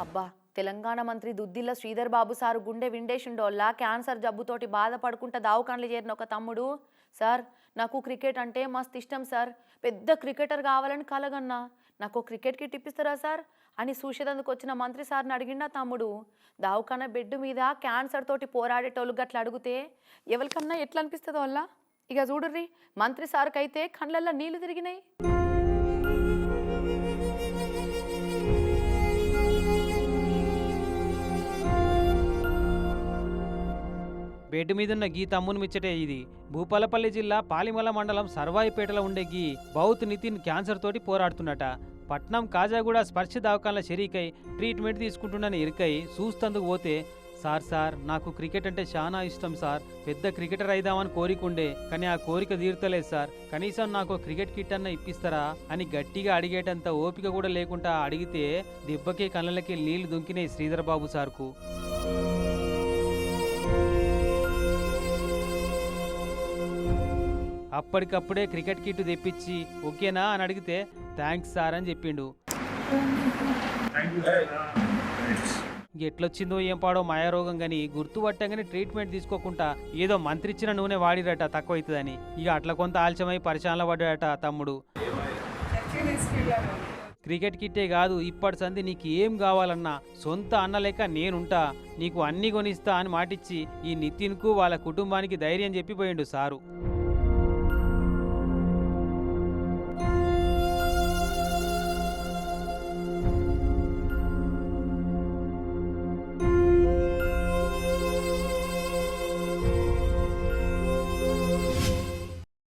అబ్బా తెలంగాణ మంత్రి దుద్దిల్ల శ్రీధర్ బాబు సారు గుండె విండేషుండోళ్ళ క్యాన్సర్ జబ్బుతోటి బాధపడుకుంటా దావకాన్లు చేరిన ఒక తమ్ముడు, సార్ నాకు క్రికెట్ అంటే మస్తు ఇష్టం సార్, పెద్ద క్రికెటర్ కావాలని కలగన్నా, నాకు క్రికెట్ కిట్ ఇప్పిస్తారా సార్ అని చూసేందుకు వచ్చిన మంత్రి సార్ని అడిగిండా తమ్ముడు. దావకాన బెడ్ మీద క్యాన్సర్ తోటి పోరాడేటోళ్ళు గట్ల అడిగితే ఎవరికన్నా ఎట్లా అనిపిస్తుందో వల్ల. ఇక చూడుర్రి మంత్రి సార్కైతే కళ్ళల్లో నీళ్లు తిరిగినాయి. బెడ్ మీదున్న గీ తమ్ముని మిచ్చటే ఇది. భూపాలపల్లి జిల్లా పాలిమల మండలం సర్వాయిపేటలో ఉండే గీ బౌత్ నితిన్ క్యాన్సర్ తోటి పోరాడుతున్నట. పట్నం కాజాగూడ స్పర్శ దవాఖానల షరీకై ట్రీట్మెంట్ తీసుకుంటున్న ఇరుకై చూస్తందుకు పోతే, సార్ నాకు క్రికెట్ అంటే చాలా ఇష్టం సార్, పెద్ద క్రికెటర్ అయిదామని కోరికుండే, కానీ ఆ కోరిక తీరుతలేదు సార్, కనీసం నాకు క్రికెట్ కిట్ అన్న ఇప్పిస్తారా అని గట్టిగా అడిగేటంత ఓపిక కూడా లేకుండా అడిగితే దెబ్బకి కళ్ళకి నీళ్లు దుంకినాయి శ్రీధర్ బాబు సార్కు. అప్పటికప్పుడే క్రికెట్ కిట్ తెప్పించి ఓకేనా అని అడిగితే థ్యాంక్స్ సార్ అని చెప్పిండు. ఎట్లొచ్చిందో ఏం పాడో మాయారోగం గాని గుర్తుపట్టగానే ట్రీట్మెంట్ తీసుకోకుండా ఏదో మంత్రిచ్చిన నూనె వాడిరట తక్కువ అవుతుందని. ఇక అట్లా కొంత ఆలస్యమై పరిశానలో పడ్డాడట తమ్ముడు. క్రికెట్ కిట్టే కాదు, ఇప్పటి సంది నీకు ఏం కావాలన్నా సొంత అన్న లెక్క నేనుంటా, నీకు అన్ని కొనిస్తా అని మాటిచ్చి ఈ నితిన్కు వాళ్ళ కుటుంబానికి ధైర్యం చెప్పిపోయిండు సారు.